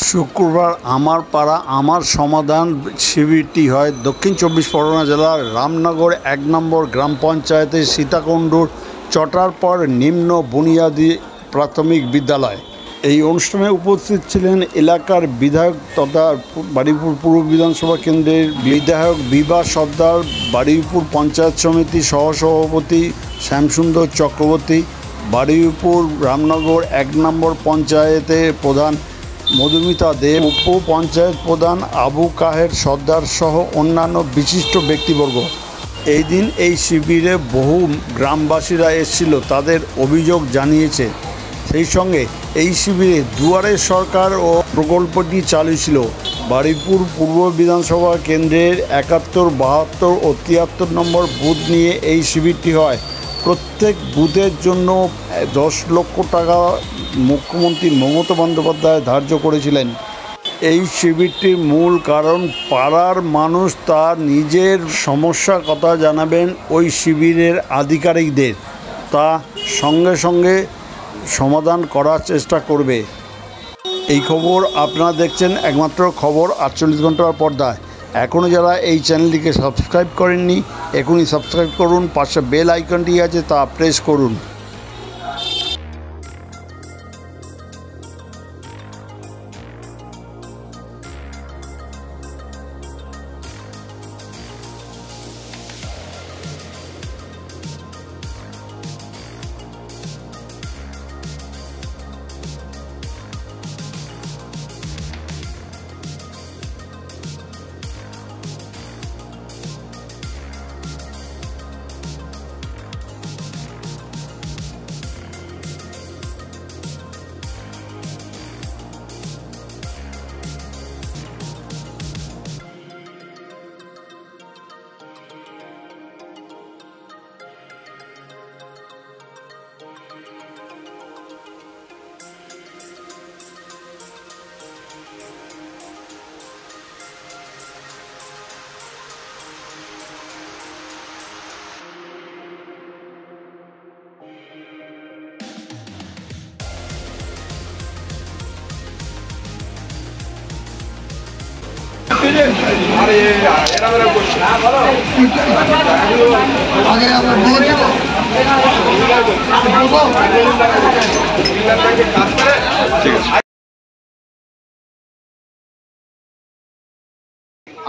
শুক্রবার আমার পাড়া আমার সমাধান শিবিরটি হয় দক্ষিণ চব্বিশ পরগনা জেলার রামনগর ১ নম্বর গ্রাম পঞ্চায়েতের সীতাকুণ্ডুর চটারপর নিম্ন বুনিয়াদী প্রাথমিক বিদ্যালয়। এই অনুষ্ঠানে উপস্থিত ছিলেন এলাকার বিধায়ক তথা বারুইপুর পূর্ব বিধানসভা কেন্দ্রের বিধায়ক বিভা সর্দার, বারুইপুর পঞ্চায়েত সমিতি সহসভাপতি শ্যামসুন্দর চক্রবর্তী, বারুইপুর রামনগর ১ নম্বর পঞ্চায়েতের প্রধান মধুমিতা দেব, উপপঞ্চায়েত প্রধান আবু কাহের সর্দার সহ অন্যান্য বিশিষ্ট ব্যক্তিবর্গ। এই দিন এই শিবিরে বহু গ্রামবাসীরা এসেছিল, তাদের অভিযোগ জানিয়েছে। সেই সঙ্গে এই শিবিরে দুয়ারে সরকার ও প্রকল্পটি চালু ছিল। বারুইপুর পূর্ব বিধানসভা কেন্দ্রের ৭১, ৭২ ও ৭৩ নম্বর বুথ নিয়ে এই শিবিরটি হয়। প্রত্যেক বুথের জন্য ১০ লক্ষ টাকা মুখ্যমন্ত্রী মমতা বন্দ্যোপাধ্যায় ধার্য করেছিলেন। এই শিবিরটির মূল কারণ পাড়ার মানুষ তার নিজের সমস্যার কথা জানাবেন ওই শিবিরের আধিকারিকদের, তা সঙ্গে সঙ্গে সমাধান করার চেষ্টা করবে। এই খবর আপনারা দেখছেন একমাত্র খবর ৪৮ ঘন্টার পর্দায়। এখনও যারা এই চ্যানেলটিকে সাবস্ক্রাইব করেননি এখনই সাবস্ক্রাইব করুন, পাশে বেল আইকনটি আছে তা প্রেস করুন।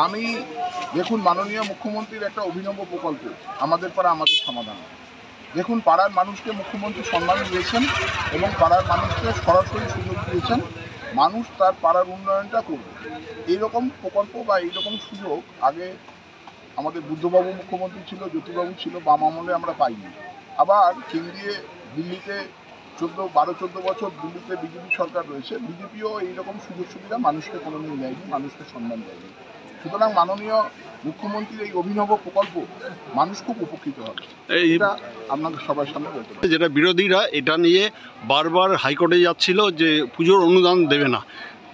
আমি দেখুন, মাননীয় মুখ্যমন্ত্রীর একটা অভিনব প্রকল্প আমাদের পাড়া আমাদের সমাধান। দেখুন, পাড়ার মানুষকে মুখ্যমন্ত্রী সম্মান দিয়েছেন এবং পাড়ার মানুষকে সরাসরি সুযোগ দিয়েছেন মানুষ তার পাড়ার উন্নয়নটা করবে। এইরকম প্রকল্প বা এইরকম সুযোগ আগে আমাদের বুদ্ধবাবু মুখ্যমন্ত্রী ছিল, জ্যোতিবাবু ছিল, বাম আমলে আমরা পাইনি। আবার কেন্দ্রীয় দিল্লিতে ১৪ বছর দিল্লিতে বিজেপি সরকার রয়েছে, বিজেপিও এইরকম সুযোগ সুবিধা মানুষকে কোনোদিন দেয়নি, মানুষকে সম্মান দেয়নি। সুতরাং মাননীয় মুখ্যমন্ত্রীর এই অভিনব প্রকল্প মানুষ খুব উপকৃত হবে, এটা আপনাদের সবার সামনে বলতে পারি। যেটা বিরোধীরা এটা নিয়ে বারবার হাইকোর্টে যাচ্ছিল যে পুজোর অনুদান দেবে না,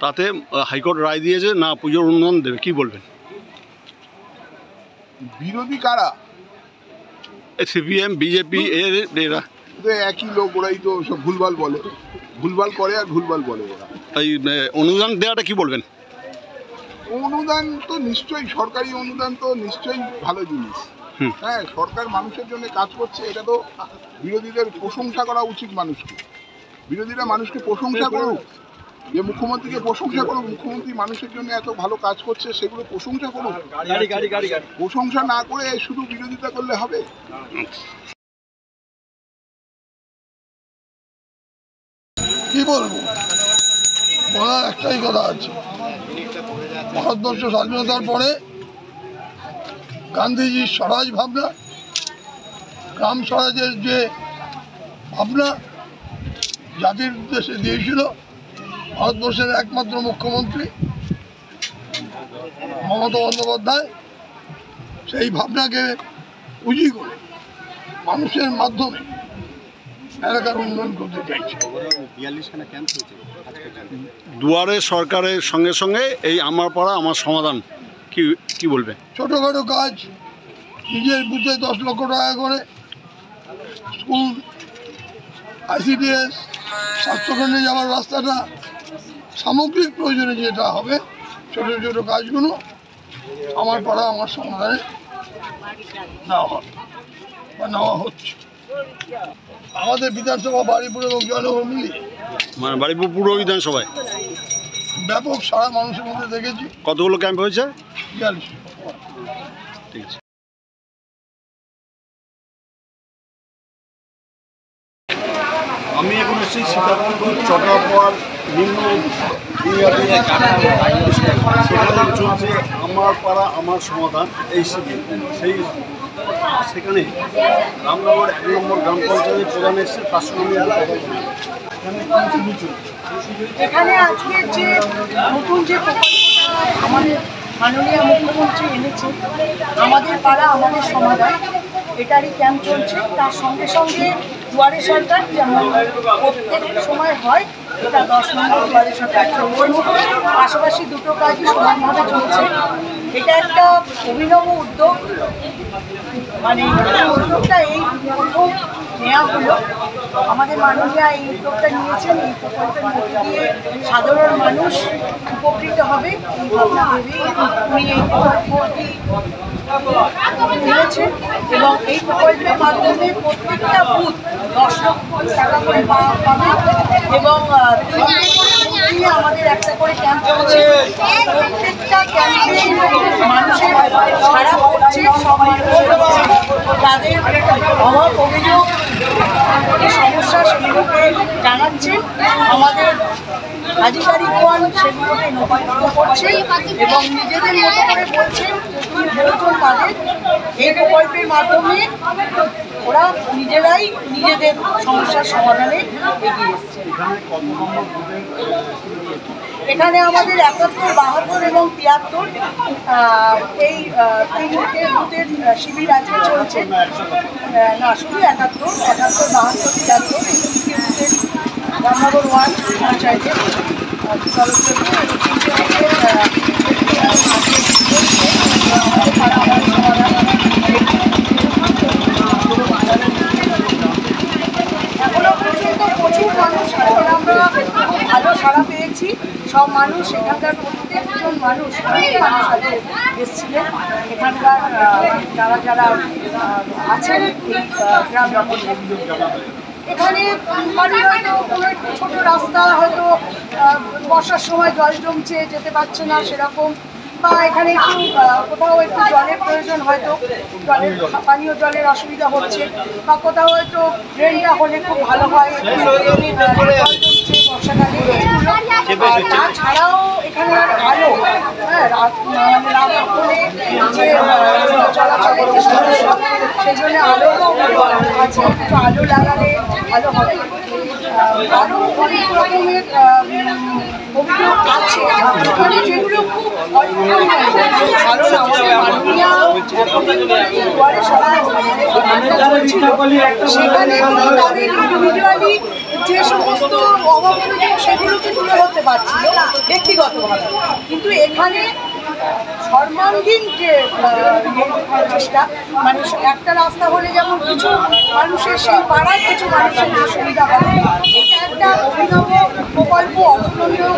তাতে হাইকোর্ট রায় দিয়েছে না পুজোর অনুদান দেবে, কি বলবেন? বিরোধী কারা? সিপিএম, বিজেপি, এরা একই লোক, ওরাই তো সব ভুলভাল বলে, ভুলভাল করে আর ভুলভাল বলে ওরা। এই অনুদান দেওয়াটা কি বলবেন? অনুদান তো নিশ্চয়ই, সরকারি অনুদান তো নিশ্চয়ই ভালো জিনিস। হ্যাঁ, সরকার মানুষের জন্য কাজ করছে, এটা তো বিরোধীদের প্রশংসা করা উচিত। বিরোধীরা মানুষকে প্রশংসা করুক, যে মুখ্যমন্ত্রীকে প্রশংসা করুক, মুখ্যমন্ত্রী মানুষের জন্য এত ভালো কাজ করছে সেগুলো প্রশংসা করুক। প্রশংসা না করে শুধু বিরোধিতা করলে হবে? কি বলবো, বলার একটাই কথা আছে, ভারতবর্ষ স্বাধীনতার পরে গান্ধীজির স্বরাজ ভাবনা, গ্রাম স্বরাজের যে ভাবনা জাতির উদ্দেশ্যে দিয়েছিল ভারতবর্ষের একমাত্র মুখ্যমন্ত্রী মমতা বন্দ্যোপাধ্যায়, সেই ভাবনাকে পুঁজি করে মানুষের মাধ্যমে এলাকার উন্নয়ন করতে চাইছে। দুয়ারে সরকারের সঙ্গে সঙ্গে এই আমার পাড়া আমার সমাধান কি বলবে? ছোটোখাটো কাজ, নিজের বুথে 10 লক্ষ টাকা করে স্কুল, ICDS, স্বাস্থ্যকেন্দ্রে যাওয়ার রাস্তাটা, সামগ্রিক প্রয়োজনে যেটা হবে ছোটো ছোটো কাজগুলো আমার পাড়া আমার সমাধানে নেওয়া হবে বা নেওয়া হচ্ছে। আমাদের বিধানসভা বাড়িপুর এবং জয়নগর মিলিয়ে মানে বাড়িপুর পুরো বিধানসভায় ব্যাপক সারা মানুষের মধ্যে দেখেছি। কতগুলো ক্যাম্প হয়েছে? 42। ঠিক আছে। আমি এখন এসেছি সীতাকুণ্ডুর চট্টগ্রাম নিম্ন বুনিয়াদী সেখানে চলছে আমার পাড়া আমার সমাধান এই শিবির। সেখানে রামনগর 1 নম্বর গ্রাম পঞ্চায়েতের প্রধান এসেছে, তার সঙ্গে এখানে আজকে যে নতুন যে প্রকল্পটা আমাদের মাননীয় মুখ্যমন্ত্রী এনেছে, আমাদের পাড়া আমাদের সমাধান, এটারই ক্যাম্প চলছে। তার সঙ্গে সঙ্গে দুয়ারে সরকার যেমন প্রত্যেক সময় হয়, এটা 10 নম্বর দুয়ারে সরকার চলছে। পাশাপাশি দুটো কাজই সমানভাবে চলছে। এটা একটা অভিনব উদ্যোগ, মানে উদ্যোগটা এই প্রথম নেওয়া হলো। আমাদের মাননীয়া এই উদ্যোগটা নিয়েছেন, এই প্রকল্পের মধ্যে দিয়ে সাধারণ মানুষ উপকৃত হবে এই ভাবনা ভেবেই উনি এই প্রকল্পটি নিয়েছেন। এবং এই প্রকল্পের মাধ্যমে প্রত্যেকটা বুথ 10 লক্ষ টাকা করে পাবে এবং 3 দিনে আমাদের একটা করে ক্যাম্প চলছে। প্রত্যেকটা ক্যাম্পে মানুষের সারা পড়ছে, সব মানুষের তাদের অভাব অভিযোগ সমস্যা সেগুলোকে জানাচ্ছেন, আমাদের আধিকারিকগণ সেগুলোকে নথিভুক্ত করছে এবং নিজেদের মতো করে বলছেন প্রয়োজন তাদের। এই প্রকল্পের মাধ্যমে ওরা নিজেরাই নিজেদের সমস্যার সমাধানে এগিয়ে এসছে। এখানে আমাদের 71, 72 এবং 73 এই 3 বুথের শিবির আজকে চলছে। না, শুধু 71, 72, 73 এই 3টে বুথের রামনগর 1 পঞ্চায়েতের এখনো পর্যন্ত প্রচুর মানুষ, এখন আমরা খুব ভালো সাড়া পেয়েছি। সব মানুষ, এখানকার প্রত্যেকজন মানুষ, অনেক মানুষ আজকে এসেছিলেন। এখানকার যারা যারা আছেন এই গ্রাম এখানে বাড়ির হয়তো কোনো একটু ছোটো রাস্তা, হয়তো বর্ষার সময় জল জমছে, যেতে পারছে না সেরকম, বা এখানে একটু কোথাও একটু জলের প্রয়োজন, হয়তো জলের পানীয় জলের অসুবিধা হচ্ছে, বা কোথাও হয়তো ড্রেনটা হলে খুব ভালো হয়, জল জমছে বর্ষাকালে। তাছাড়াও এখানে আলো, হ্যাঁ, মানে রাত হলে যে চলাচলের যে সমস্যা, সেই জন্য আলোরও আছে, একটু আলো লাগালে ভালো হবে। আরও অনেক রকমের অভিযোগ আছে এখানে, যেগুলো খুব অল্প পরিমাণে, কারণ আমাদের মাননীয়া দুয়ারে সরকার চলছিল, সেখানে কিন্তু তাদের ইন্ডিভিজুয়ালি যে সমস্ত অভাব সেগুলোকে তুলে ধরতে পারছিল ব্যক্তিগতভাবে, কিন্তু এখানে সর্বাঙ্গীন যে চেষ্টা, মানে একটা রাস্তা হলে যেমন কিছু মানুষের সেই পাড়ায় কিছু মানুষের যে সুবিধা হবে, এটা একটা অভিনব প্রকল্প, অতুলনীয়।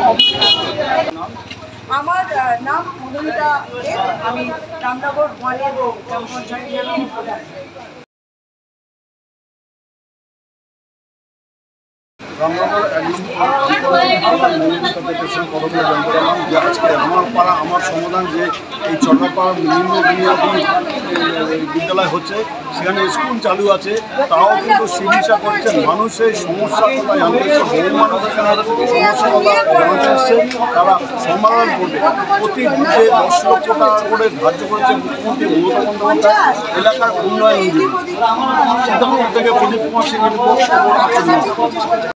আমার নাম মধুমিতা দেব, আমি রামনগর 1-এর গ্রাম পঞ্চায়েতের প্রধান। রামনগর 1 নম্বর জানতে পারলাম যে আজকে আমার পাড়া আমার সমাধান, যে এই চট্টগ্রাম নিম্ন বুনিয়াদী বিদ্যালয় হচ্ছে, সেখানে স্কুল চালু আছে, তাও কিন্তু চিকিৎসা করছেন, মানুষের সমস্যার কথা জানতে এসছে, বহু মানুষ এখানে সমস্যার কথা জানতে এসছে, তারা সমাধান করবে। প্রতি বুথে 10 লক্ষ টাকা করে ধার্য করেছে মুখ্যমন্ত্রী মমতা বন্দ্যোপাধ্যায় এলাকার উন্নয়ন। সীতাকুণ্ড থেকে প্রদীপ কুমার সিংহের রিপোর্ট।